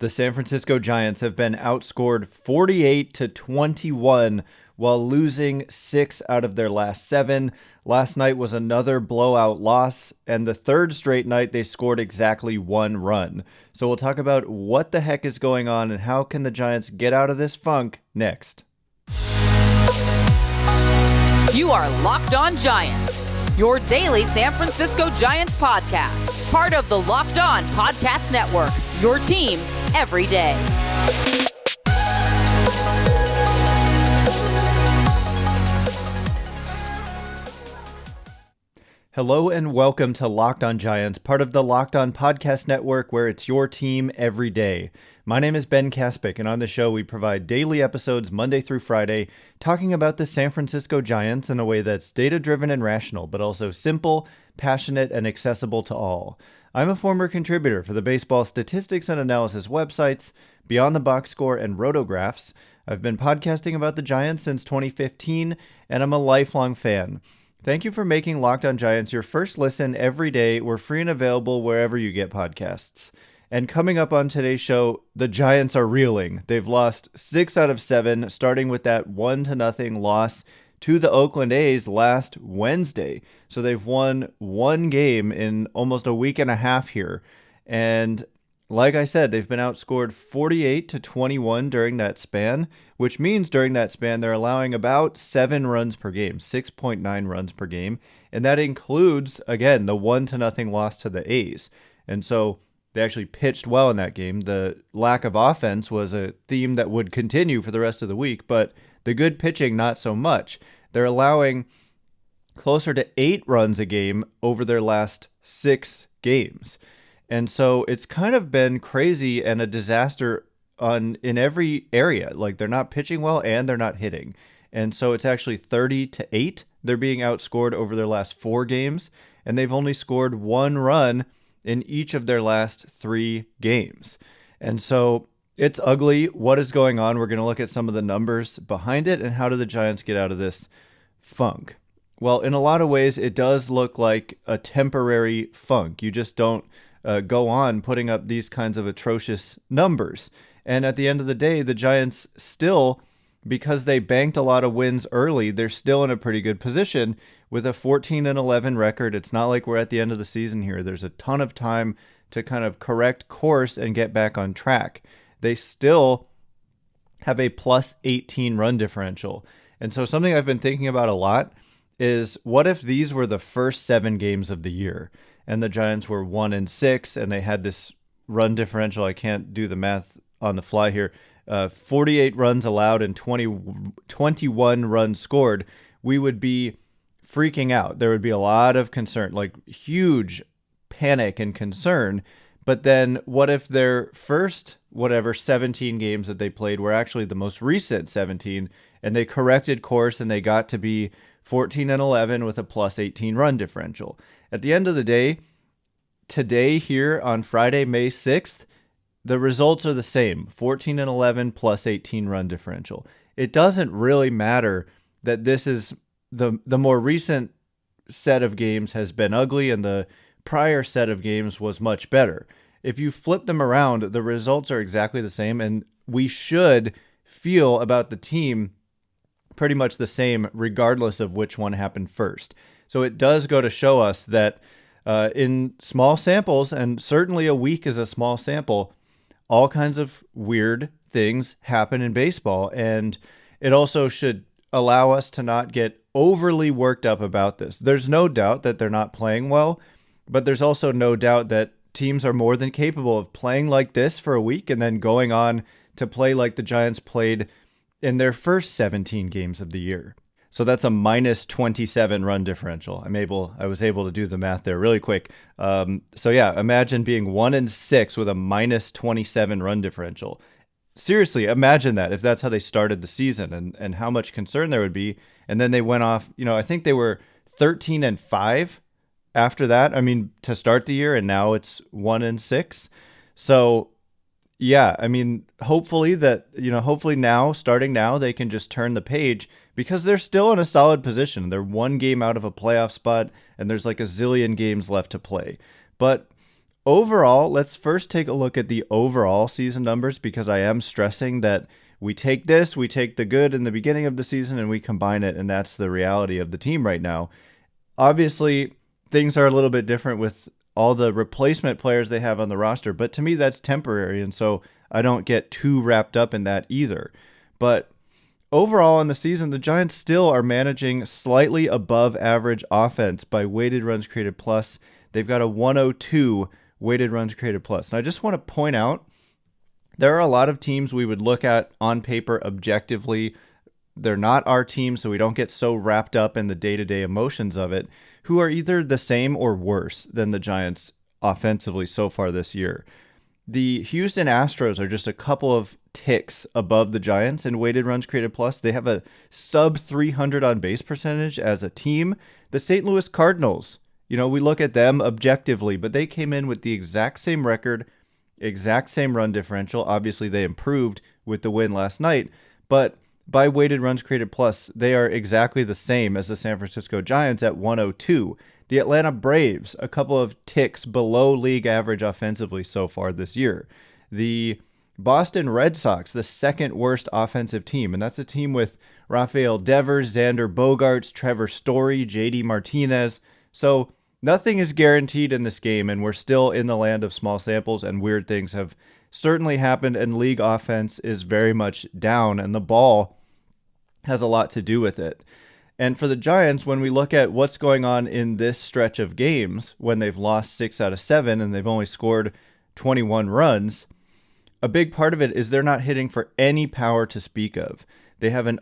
The San Francisco Giants have been outscored 48-21 while losing 6 out of their last 7. Last night was another blowout loss, and the third straight night they scored exactly 1 run. So we'll talk about what the heck is going on and how can the Giants get out of this funk next. You are Locked On Giants, your daily San Francisco Giants podcast, part of the Locked On Podcast Network, your team every day. Hello and welcome to Locked On Giants, part of the Locked On Podcast Network, where it's your team every day. My name is Ben Kaspick, and on the show we provide daily episodes Monday through Friday, talking about the San Francisco Giants in a way that's data-driven and rational, but also simple, passionate, and accessible to all. I'm a former contributor for the baseball statistics and analysis websites, Beyond the Box Score and Rotographs. I've been podcasting about the Giants since 2015, and I'm a lifelong fan. Thank you for making Locked On Giants your first listen every day. We're free and available wherever you get podcasts. And coming up on today's show, the Giants are reeling. They've lost 6 out of 7, starting with that 1-0 loss to the Oakland A's last Wednesday. So they've won 1 game in almost a week and a half here. And like I said, they've been outscored 48-21 during that span, which means during that span, they're allowing about 7 runs per game, 6.9 runs per game. And that includes, again, the 1-0 loss to the A's. And so they actually pitched well in that game. The lack of offense was a theme that would continue for the rest of the week, but the good pitching, not so much. They're allowing closer to 8 runs a game over their last 6 games. And so it's kind of been crazy and a disaster in every area. Like, they're not pitching well and they're not hitting. And so it's actually 30-8. They're being outscored over their last 4 games, and they've only scored 1 run in each of their last 3 games. And so it's ugly. What is going on? We're going to look at some of the numbers behind it and how do the Giants get out of this funk. Well, in a lot of ways, it does look like a temporary funk. You just don't go on putting up these kinds of atrocious numbers. And at the end of the day, the Giants still, because they banked a lot of wins early, they're still in a pretty good position with a 14-11 record. It's not like we're at the end of the season here. There's a ton of time to kind of correct course and get back on track. They still have a plus 18 run differential. And so something I've been thinking about a lot is, what if these were the first 7 games of the year and the Giants were 1-6 and they had this run differential? I can't do the math on the fly here. 48 runs allowed and 21 runs scored. We would be freaking out. There would be a lot of concern, like huge panic and concern. But then what if their first, 17 games that they played were actually the most recent 17, and they corrected course and they got to be 14-11 with a plus 18 run differential? At the end of the day, today here on Friday, May 6th, the results are the same, 14-11 plus 18 run differential. It doesn't really matter that this is the more recent set of games has been ugly and the prior set of games was much better. If you flip them around, the results are exactly the same, and we should feel about the team pretty much the same regardless of which one happened first. So it does go to show us that in small samples, and certainly a week is a small sample, all kinds of weird things happen in baseball, and it also should allow us to not get overly worked up about this. There's no doubt that they're not playing well, but there's also no doubt that teams are more than capable of playing like this for a week and then going on to play like the Giants played in their first 17 games of the year. So that's a minus 27 run differential. I was able to do the math there really quick. So yeah, imagine being 1-6 with a minus 27 run differential. Seriously, imagine that if that's how they started the season and how much concern there would be. And then they went off, I think they were 13-5 after that. I mean, to start the year, and now it's 1-6. So yeah, I mean, hopefully now, starting now, they can just turn the page, because they're still in a solid position. They're 1 game out of a playoff spot, and there's like a zillion games left to play. But Overall, let's first take a look at the overall season numbers, because I am stressing that we take the good in the beginning of the season and we combine it, and that's the reality of the team right now. Obviously, things are a little bit different with all the replacement players they have on the roster, but to me that's temporary, and so I don't get too wrapped up in that either. But overall in the season, the Giants still are managing slightly above average offense by weighted runs created plus. They've got a 102 weighted runs created plus. And I just want to point out, there are a lot of teams we would look at on paper objectively. They're not our team, so we don't get so wrapped up in the day-to-day emotions of it, who are either the same or worse than the Giants offensively so far this year. The Houston Astros are just a couple of ticks above the Giants in weighted runs created plus. They have a sub 300 on base percentage as a team. The St. Louis Cardinals, we look at them objectively, but they came in with the exact same record, exact same run differential. Obviously, they improved with the win last night, but by weighted runs created plus, they are exactly the same as the San Francisco Giants at 102. The Atlanta Braves, a couple of ticks below league average offensively so far this year. The Boston Red Sox, the second worst offensive team, and that's a team with Rafael Devers, Xander Bogaerts, Trevor Story, JD Martinez. So nothing is guaranteed in this game, and we're still in the land of small samples, and weird things have certainly happened, and league offense is very much down, and the ball has a lot to do with it. And for the Giants, when we look at what's going on in this stretch of games, when they've lost 6 out of 7 and they've only scored 21 runs, a big part of it is they're not hitting for any power to speak of. They have an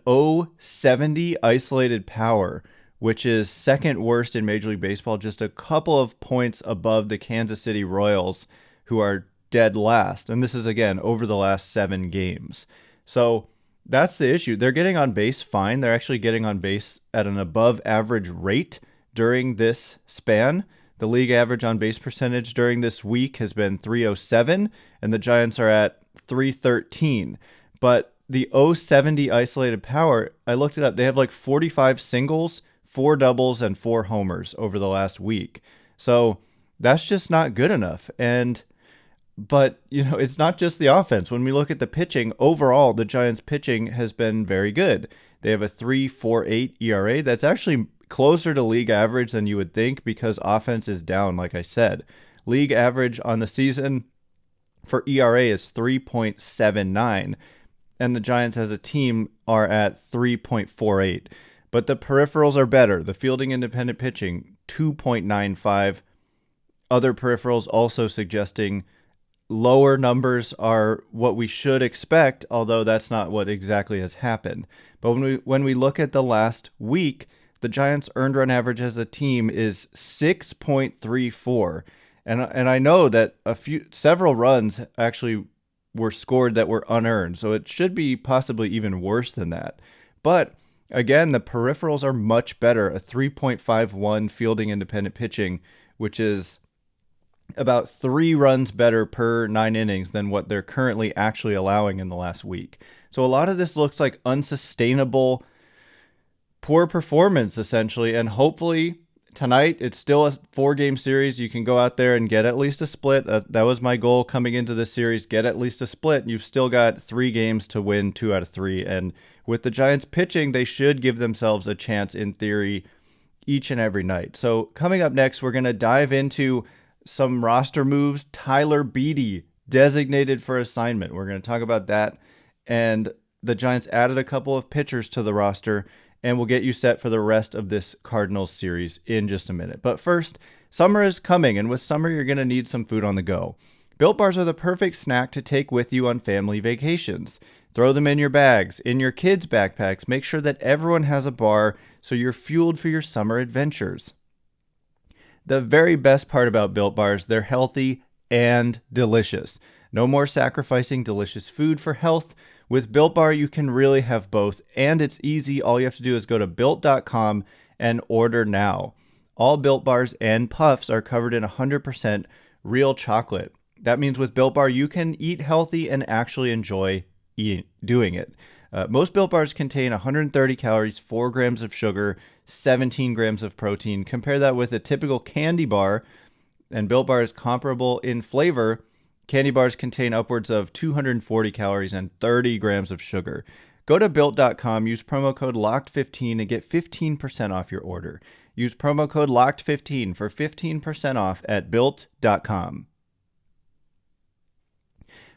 070 isolated power, which is second worst in Major League Baseball, just a couple of points above the Kansas City Royals, who are dead last. And this is, again, over the last 7 games. So that's the issue. They're getting on base fine. They're actually getting on base at an above average rate during this span. The league average on base percentage during this week has been 307, and the Giants are at 313. But the 070 isolated power, I looked it up. They have like 45 singles, 4 doubles, and 4 homers over the last week. So that's just not good enough. But, it's not just the offense. When we look at the pitching, overall, the Giants' pitching has been very good. They have a 3.48 ERA. That's actually closer to league average than you would think, because offense is down, like I said. League average on the season for ERA is 3.79, and the Giants as a team are at 3.48. But the peripherals are better. The fielding independent pitching, 2.95. Other peripherals also suggesting lower numbers are what we should expect, although that's not what exactly has happened. But when we look at the last week, the Giants' earned run average as a team is 6.34. And I know that several runs actually were scored that were unearned, so it should be possibly even worse than that. But again, the peripherals are much better. A 3.51 fielding independent pitching, which is about 3 runs better per 9 innings than what they're currently actually allowing in the last week. So a lot of this looks like unsustainable, poor performance, essentially. And hopefully tonight, it's still a 4-game series. You can go out there and get at least a split. That was my goal coming into this series, get at least a split. You've still got 3 games to win 2 out of 3. And with the Giants pitching, they should give themselves a chance in theory each and every night. So coming up next, we're going to dive into some roster moves. Tyler Beede designated for assignment. We're going to talk about that. And the Giants added a couple of pitchers to the roster, and we'll get you set for the rest of this Cardinals series in just a minute. But first, summer is coming, and with summer, you're going to need some food on the go. Built Bars are the perfect snack to take with you on family vacations. Throw them in your bags, in your kids' backpacks. Make sure that everyone has a bar so you're fueled for your summer adventures. The very best part about Built Bars, they're healthy and delicious. No more sacrificing delicious food for health. With Built Bar, you can really have both, and it's easy. All you have to do is go to Built.com and order now. All Built Bars and Puffs are covered in 100% real chocolate. That means with Built Bar, you can eat healthy and actually enjoy doing it. Most Built Bars contain 130 calories, 4 grams of sugar, 17 grams of protein. Compare that with a typical candy bar, and Built Bar is comparable in flavor. Candy bars contain upwards of 240 calories and 30 grams of sugar. Go to Built.com, use promo code LOCKED15 and get 15% off your order. Use promo code LOCKED15 for 15% off at Built.com.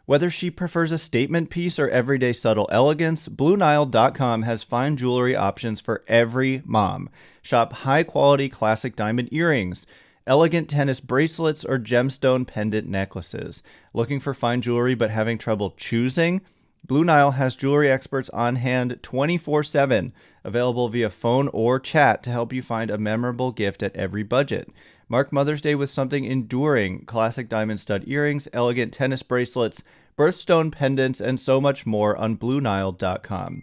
Whether she prefers a statement piece or everyday subtle elegance, BlueNile.com has fine jewelry options for every mom. Shop high-quality classic diamond earrings, elegant tennis bracelets, or gemstone pendant necklaces. Looking for fine jewelry but having trouble choosing? Blue Nile has jewelry experts on hand 24/7, available via phone or chat to help you find a memorable gift at every budget. Mark Mother's Day with something enduring: classic diamond stud earrings, elegant tennis bracelets, birthstone pendants, and so much more on BlueNile.com.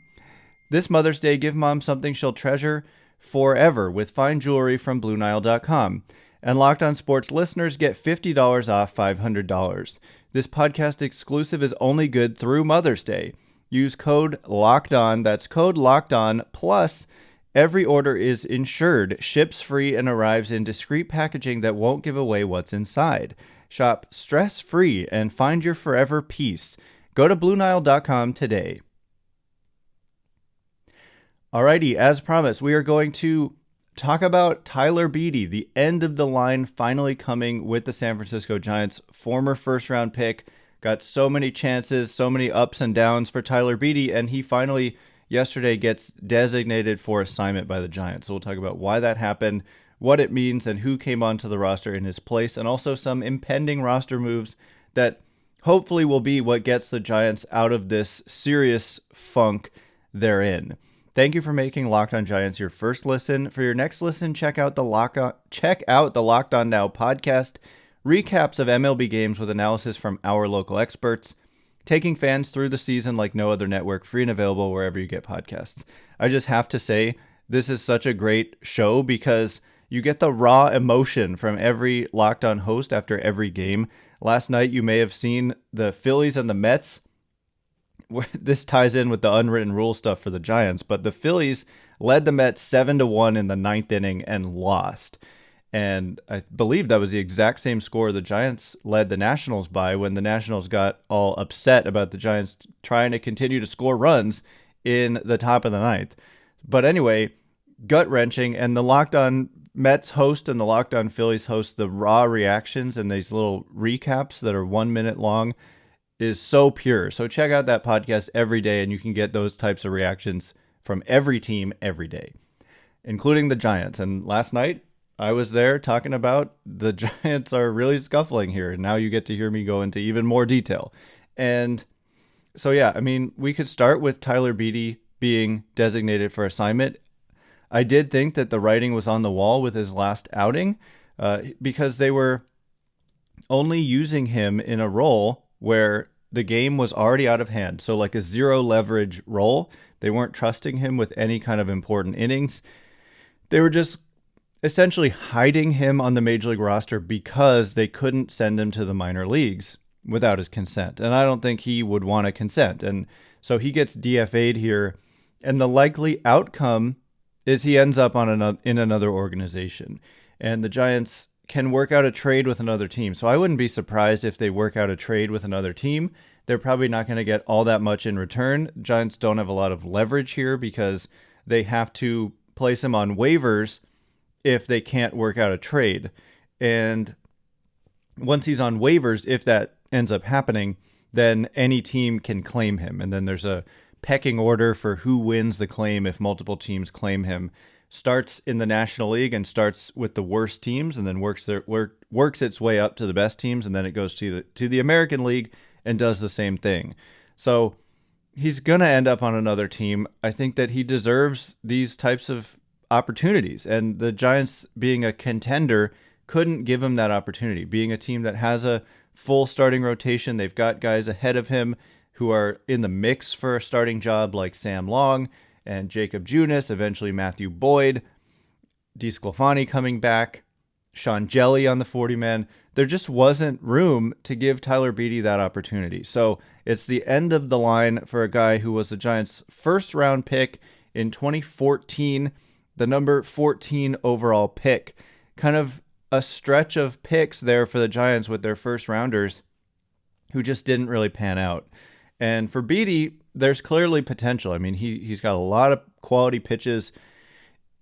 This Mother's Day, give mom something she'll treasure forever with fine jewelry from BlueNile.com. And Locked On Sports listeners get $50 off $500. This podcast exclusive is only good through Mother's Day. Use code LOCKEDON, that's code LOCKEDON, plus every order is insured, ships free, and arrives in discreet packaging that won't give away what's inside. Shop stress-free and find your forever peace. Go to BlueNile.com today. Alrighty, as promised, we are going to talk about Tyler Beede, the end of the line finally coming with the San Francisco Giants. Former first-round pick, got so many chances, so many ups and downs for Tyler Beede, and he finally yesterday gets designated for assignment by the Giants. So we'll talk about why that happened, what it means, and who came onto the roster in his place, and also some impending roster moves that hopefully will be what gets the Giants out of this serious funk they're in. Thank you for making Locked On Giants your first listen. For your next listen, check out the Locked On Now podcast, recaps of MLB games with analysis from our local experts, taking fans through the season like no other network, free and available wherever you get podcasts. I just have to say, this is such a great show because you get the raw emotion from every Locked On host after every game. Last night, you may have seen the Phillies and the Mets. This ties in with the unwritten rule stuff for the Giants, but the Phillies led the Mets 7-1 in the ninth inning and lost. And I believe that was the exact same score the Giants led the Nationals by when the Nationals got all upset about the Giants trying to continue to score runs in the top of the ninth. But anyway, gut-wrenching, and the Locked On Mets host and the Locked On Phillies host the raw reactions and these little recaps that are 1 minute long is so pure. So check out that podcast every day, and you can get those types of reactions from every team every day, including the Giants. And last night, I was there talking about the Giants are really scuffling here, and now you get to hear me go into even more detail. And so, yeah, I mean, we could start with Tyler Beede being designated for assignment. I did think that the writing was on the wall with his last outing because they were only using him in a role where the game was already out of hand. So like a zero leverage role. They weren't trusting him with any kind of important innings. They were just essentially hiding him on the major league roster because they couldn't send him to the minor leagues without his consent. And I don't think he would want to consent. And so he gets DFA'd here. And the likely outcome is he ends up in another organization. And the Giants can work out a trade with another team. So I wouldn't be surprised if they work out a trade with another team. They're probably not going to get all that much in return. Giants don't have a lot of leverage here because they have to place him on waivers if they can't work out a trade. And once he's on waivers, if that ends up happening, then any team can claim him. And then there's a pecking order for who wins the claim if multiple teams claim him. Starts in the National League and starts with the worst teams and then works its way up to the best teams, and then it goes to the American League and does the same thing. So he's going to end up on another team. I think that he deserves these types of opportunities, and the Giants, being a contender, couldn't give him that opportunity. Being a team that has a full starting rotation, they've got guys ahead of him who are in the mix for a starting job like Sam Long and Jacob Junis, eventually Matthew Boyd, DeSclafani coming back, Sean Jelly on the 40-man. There just wasn't room to give Tyler Beede that opportunity. So it's the end of the line for a guy who was the Giants' first-round pick in 2014, the number 14 overall pick. Kind of a stretch of picks there for the Giants with their first rounders who just didn't really pan out. And for Beede, there's clearly potential. I mean, he's got a lot of quality pitches.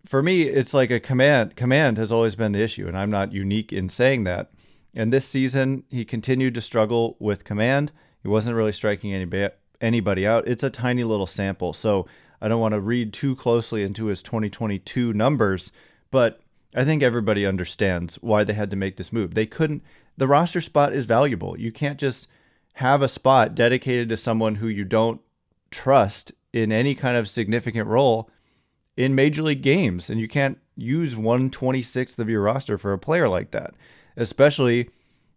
For me, it's like a command. Command has always been the issue, and I'm not unique in saying that. And this season, he continued to struggle with command. He wasn't really striking anybody out. It's a tiny little sample, so I don't want to read too closely into his 2022 numbers, but I think everybody understands why they had to make this move. They couldn't. The roster spot is valuable. You can't just have a spot dedicated to someone who you don't trust in any kind of significant role in major league games. And you can't use 1/26th of your roster for a player like that, especially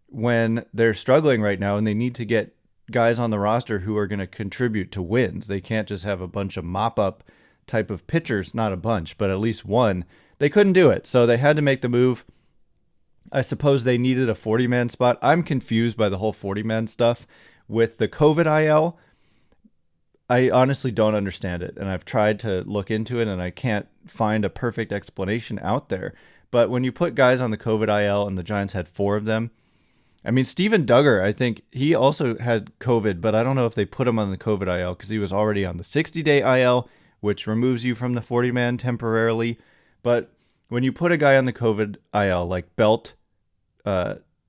when they're struggling right now and they need to get guys on the roster who are going to contribute to wins. They can't just have a bunch of mop-up type of pitchers, not a bunch, but at least one. They couldn't do it, so they had to make the move. I suppose they needed a 40-man spot. I'm confused by the whole 40-man stuff with the COVID IL. I honestly don't understand it, and I've tried to look into it, and I can't find a perfect explanation out there. But when you put guys on the COVID IL, and the Giants had 4 of them, I mean, Steven Duggar, I think he also had COVID, but I don't know if they put him on the COVID IL because he was already on the 60-day IL, which removes you from the 40-man temporarily. But when you put a guy on the COVID IL like Belt,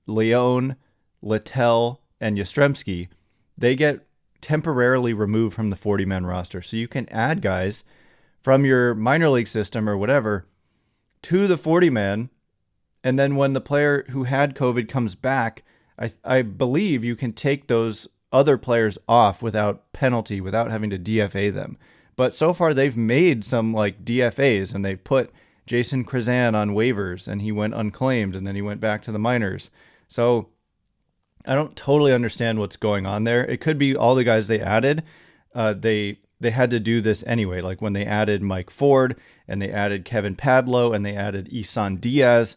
Leone, Littell, and Yastrzemski, they get temporarily removed from the 40-man roster. So you can add guys from your minor league system or whatever to the 40-man, and then when the player who had COVID comes back, I believe you can take those other players off without penalty, without having to DFA them. But so far they've made some like DFAs, and they've put Jason Krizan on waivers, and he went unclaimed, and then he went back to the minors. So I don't totally understand what's going on there. It could be all the guys they added. They had to do this anyway. Like when they added Mike Ford, and they added Kevin Padlo, and they added Isan Diaz.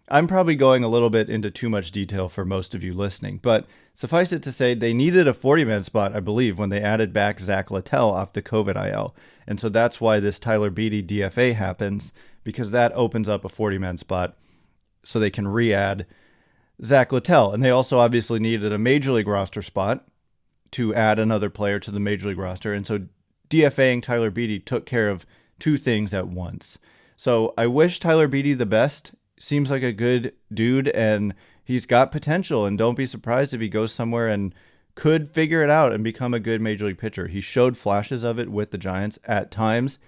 I'm probably going a little bit into too much detail for most of you listening, but suffice it to say they needed a 40-man spot, I believe, when they added back Zack Littell off the COVID IL. And so that's why this Tyler Beede DFA happens, because that opens up a 40-man spot so they can re-add Zack Littell. And they also obviously needed a major league roster spot to add another player to the major league roster. And so DFAing Tyler Beede took care of 2 things at once. So I wish Tyler Beede the best. Seems like a good dude, and he's got potential, and don't be surprised if he goes somewhere and could figure it out and become a good major league pitcher. He showed flashes of it with the Giants at times,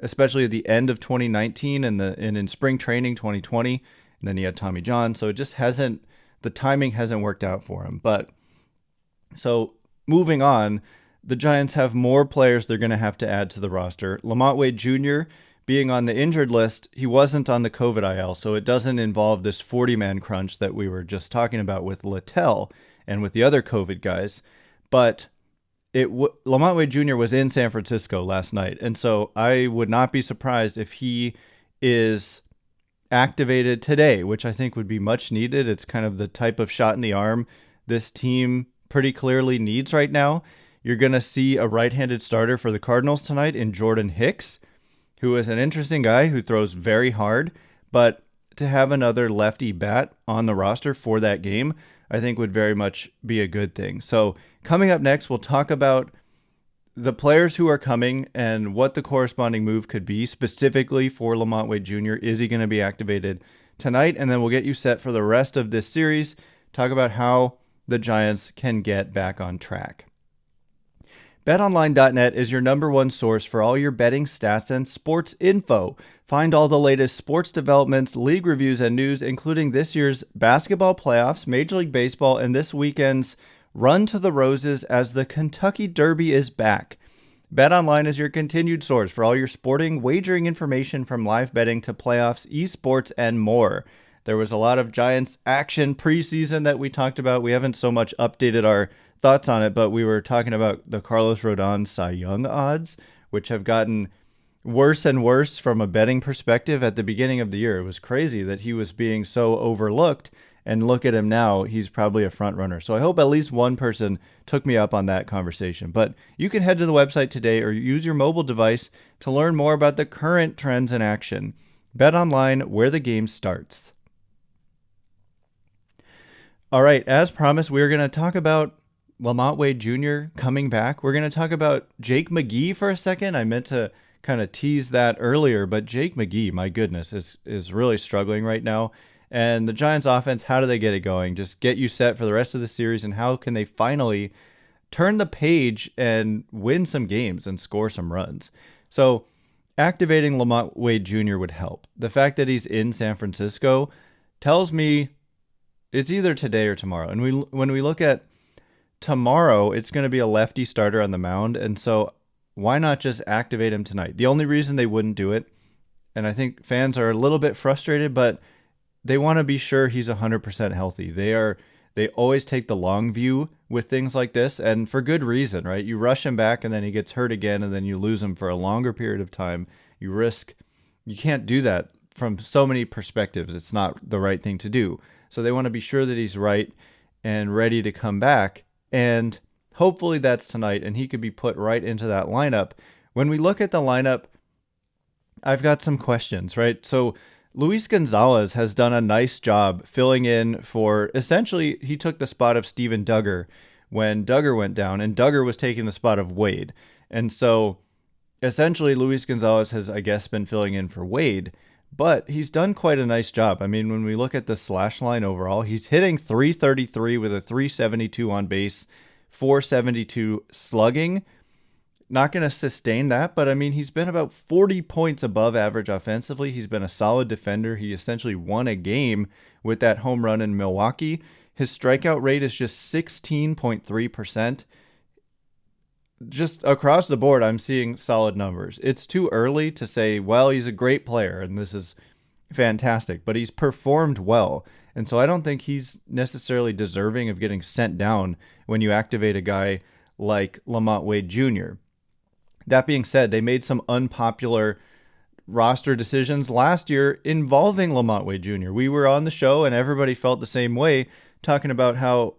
especially at the end of 2019 and in spring training 2020, and then he had Tommy John, so it just the timing hasn't worked out for him. But so moving on, the Giants have more players they're going to have to add to the roster. LaMonte Wade Jr., being on the injured list, he wasn't on the COVID IL, so it doesn't involve this 40-man crunch that we were just talking about with Littell and with the other COVID guys. But LaMonte Wade Jr. was in San Francisco last night, and so I would not be surprised if he is activated today, which I think would be much needed. It's kind of the type of shot in the arm this team pretty clearly needs right now. You're going to see a right-handed starter for the Cardinals tonight in Jordan Hicks, who is an interesting guy who throws very hard, but to have another lefty bat on the roster for that game, I think would very much be a good thing. So coming up next, we'll talk about the players who are coming and what the corresponding move could be specifically for LaMonte Wade Jr. Is he going to be activated tonight? And then we'll get you set for the rest of this series, talk about how the Giants can get back on track. BetOnline.net is your number one source for all your betting stats and sports info. Find all the latest sports developments, league reviews, and news, including this year's basketball playoffs, Major League Baseball, and this weekend's Run to the Roses as the Kentucky Derby is back. BetOnline is your continued source for all your sporting wagering information, from live betting to playoffs, esports, and more. There was a lot of Giants action preseason that we talked about. We haven't so much updated our thoughts on it, but we were talking about the Carlos Rodon Cy Young odds, which have gotten worse and worse from a betting perspective. At the beginning of the year, it was crazy that he was being so overlooked, and look at him now, he's probably a front runner. So I hope at least one person took me up on that conversation. But you can head to the website today or use your mobile device to learn more about the current trends in action. Bet online, where the game starts. All right, as promised, we're going to talk about LaMonte Wade Jr. coming back. We're going to talk about Jake McGee for a second. I meant to kind of tease that earlier, but Jake McGee, my goodness, is really struggling right now. And the Giants offense, how do they get it going? Just get you set for the rest of the series, and how can they finally turn the page and win some games and score some runs? So activating LaMonte Wade Jr. would help. The fact that he's in San Francisco tells me it's either today or tomorrow. And when we look at tomorrow, it's going to be a lefty starter on the mound. And so why not just activate him tonight? The only reason they wouldn't do it, and I think fans are a little bit frustrated, but they want to be sure he's 100% healthy. They always take the long view with things like this, and for good reason, right? You rush him back and then he gets hurt again, and then you lose him for a longer period of time. You can't do that from so many perspectives. It's not the right thing to do. So they want to be sure that he's right and ready to come back. And hopefully that's tonight, and he could be put right into that lineup. When we look at the lineup, I've got some questions, right? So Luis Gonzalez has done a nice job filling in for, essentially, he took the spot of Steven Duggar when Duggar went down, and Duggar was taking the spot of Wade. And so essentially Luis Gonzalez has, I guess, been filling in for Wade, but he's done quite a nice job. I mean, when we look at the slash line overall, he's hitting .333 with a .372 on base, .472 slugging. Not going to sustain that, but I mean, he's been about 40 points above average offensively. He's been a solid defender. He essentially won a game with that home run in Milwaukee. His strikeout rate is just 16.3%. Just across the board, I'm seeing solid numbers. It's too early to say, well, he's a great player and this is fantastic, but he's performed well. And so I don't think he's necessarily deserving of getting sent down when you activate a guy like LaMonte Wade Jr. That being said, they made some unpopular roster decisions last year involving LaMonte Wade Jr. We were on the show and everybody felt the same way, talking about how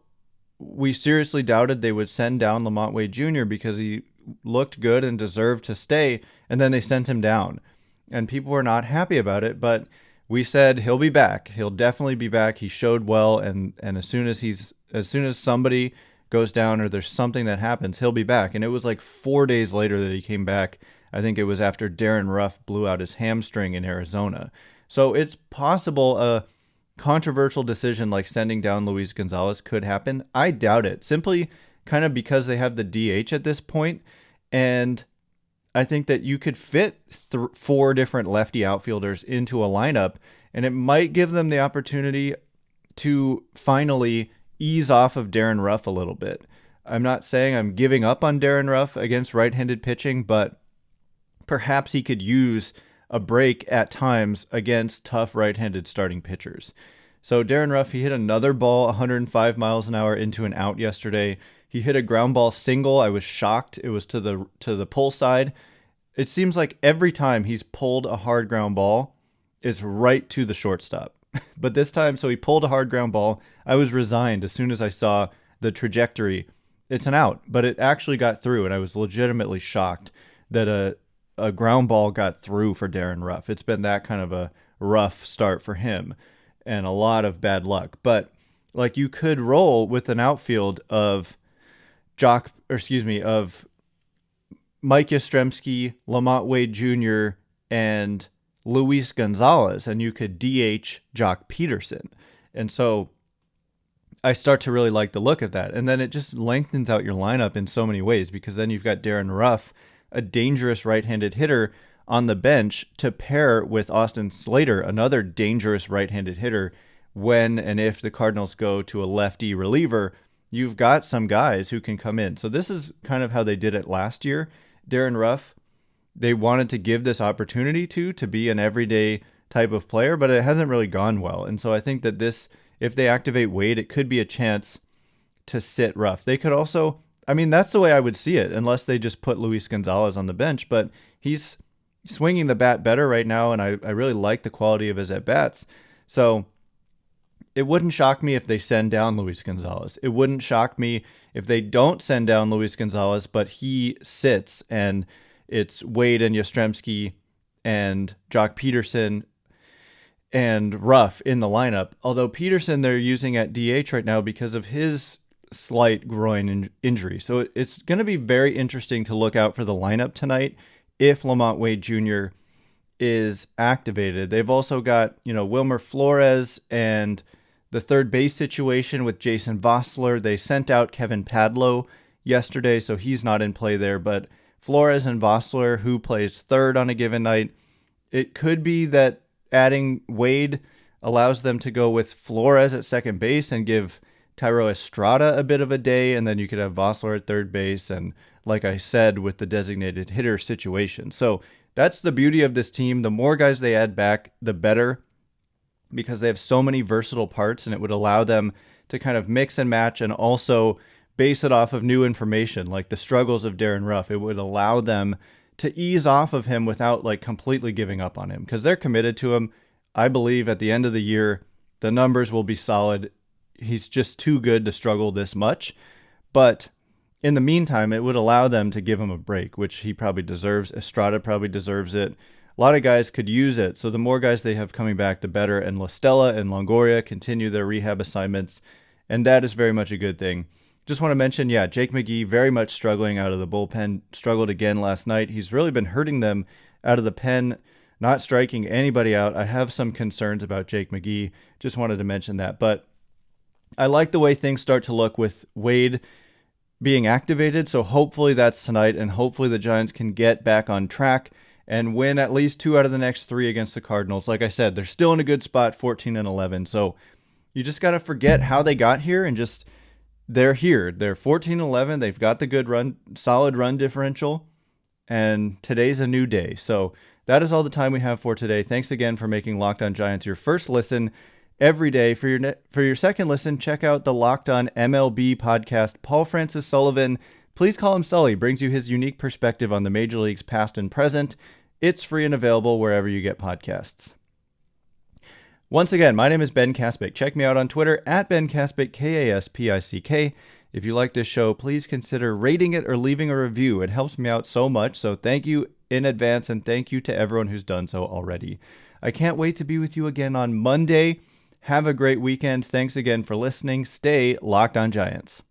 we seriously doubted they would send down LaMonte Wade Jr. because he looked good and deserved to stay, and then they sent him down. And people were not happy about it, but we said he'll be back. He'll definitely be back. He showed well, and as soon as somebody goes down or there's something that happens, he'll be back. And it was like 4 days later that he came back. I think it was after Darren Ruff blew out his hamstring in Arizona. So it's possible a controversial decision like sending down Luis Gonzalez could happen. I doubt it, simply kind of because they have the DH at this point, and I think that you could fit 4 different lefty outfielders into a lineup, and it might give them the opportunity to finally ease off of Darren Ruff a little bit. I'm not saying I'm giving up on Darren Ruff against right-handed pitching, but perhaps he could use a break at times against tough right-handed starting pitchers. So Darren Ruff, he hit another ball 105 miles an hour into an out yesterday. He hit a ground ball single. I was shocked. It was to the pull side. It seems like every time he's pulled a hard ground ball, it's right to the shortstop. But this time, so he pulled a hard ground ball. I was resigned as soon as I saw the trajectory. It's an out, but it actually got through, and I was legitimately shocked that a ground ball got through for Darren Ruff. It's been that kind of a rough start for him and a lot of bad luck. But like, you could roll with an outfield of Mike Yastrzemski, LaMonte Wade Jr., and Luis Gonzalez, and you could DH Jock Pederson. And so I start to really like the look of that. And then it just lengthens out your lineup in so many ways, because then you've got Darren Ruff, a dangerous right-handed hitter, on the bench to pair with Austin Slater, another dangerous right-handed hitter. When and if the Cardinals go to a lefty reliever, you've got some guys who can come in. So this is kind of how they did it last year. Darren Ruff, they wanted to give this opportunity to be an everyday type of player, but it hasn't really gone well. And so I think that this, if they activate Wade, it could be a chance to sit Ruff. They could also, I mean, that's the way I would see it, unless they just put Luis Gonzalez on the bench, but he's swinging the bat better right now, and I really like the quality of his at-bats. So it wouldn't shock me if they send down Luis Gonzalez. It wouldn't shock me if they don't send down Luis Gonzalez, but he sits and it's Wade and Yastrzemski and Jock Pederson and Ruff in the lineup. Although Pederson they're using at DH right now because of his slight groin injury. So it's going to be very interesting to look out for the lineup tonight if LaMonte Wade Jr. is activated. They've also got, Wilmer Flores and the third base situation with Jason Vossler. They sent out Kevin Padlo yesterday, so he's not in play there. But Flores and Vossler, who plays third on a given night, it could be that adding Wade allows them to go with Flores at second base and give Thairo Estrada a bit of a day, and then you could have Vossler at third base, and like I said, with the designated hitter situation. So that's the beauty of this team. The more guys they add back, the better, because they have so many versatile parts, and it would allow them to kind of mix and match and also base it off of new information, like the struggles of Darren Ruff. It would allow them to ease off of him without like completely giving up on him, because they're committed to him. I believe at the end of the year, the numbers will be solid. He's just too good to struggle this much. But in the meantime, it would allow them to give him a break, which he probably deserves. Estrada probably deserves it. A lot of guys could use it. So the more guys they have coming back, the better. And La Stella and Longoria continue their rehab assignments. And that is very much a good thing. Just want to mention, Jake McGee very much struggling out of the bullpen. Struggled again last night. He's really been hurting them out of the pen, not striking anybody out. I have some concerns about Jake McGee. Just wanted to mention that. But I like the way things start to look with Wade being activated. So hopefully that's tonight, and hopefully the Giants can get back on track and win at least 2 out of the next 3 against the Cardinals. Like I said, they're still in a good spot, 14-11. So you just got to forget how they got here and just they're here. They're 14-11. They've got the good run, solid run differential, and today's a new day. So that is all the time we have for today. Thanks again for making Locked On Giants your first listen every day. For your second listen, check out the Locked On MLB podcast. Paul Francis Sullivan, please call him Sully, brings you his unique perspective on the major leagues past and present. It's free and available wherever you get podcasts. Once again, my name is Ben Kaspick. Check me out on Twitter at Ben Kaspick, Kaspick. If you like this show, please consider rating it or leaving a review. It helps me out so much, so thank you in advance, and thank you to everyone who's done so already. I can't wait to be with you again on Monday. Have a great weekend. Thanks again for listening. Stay Locked On Giants.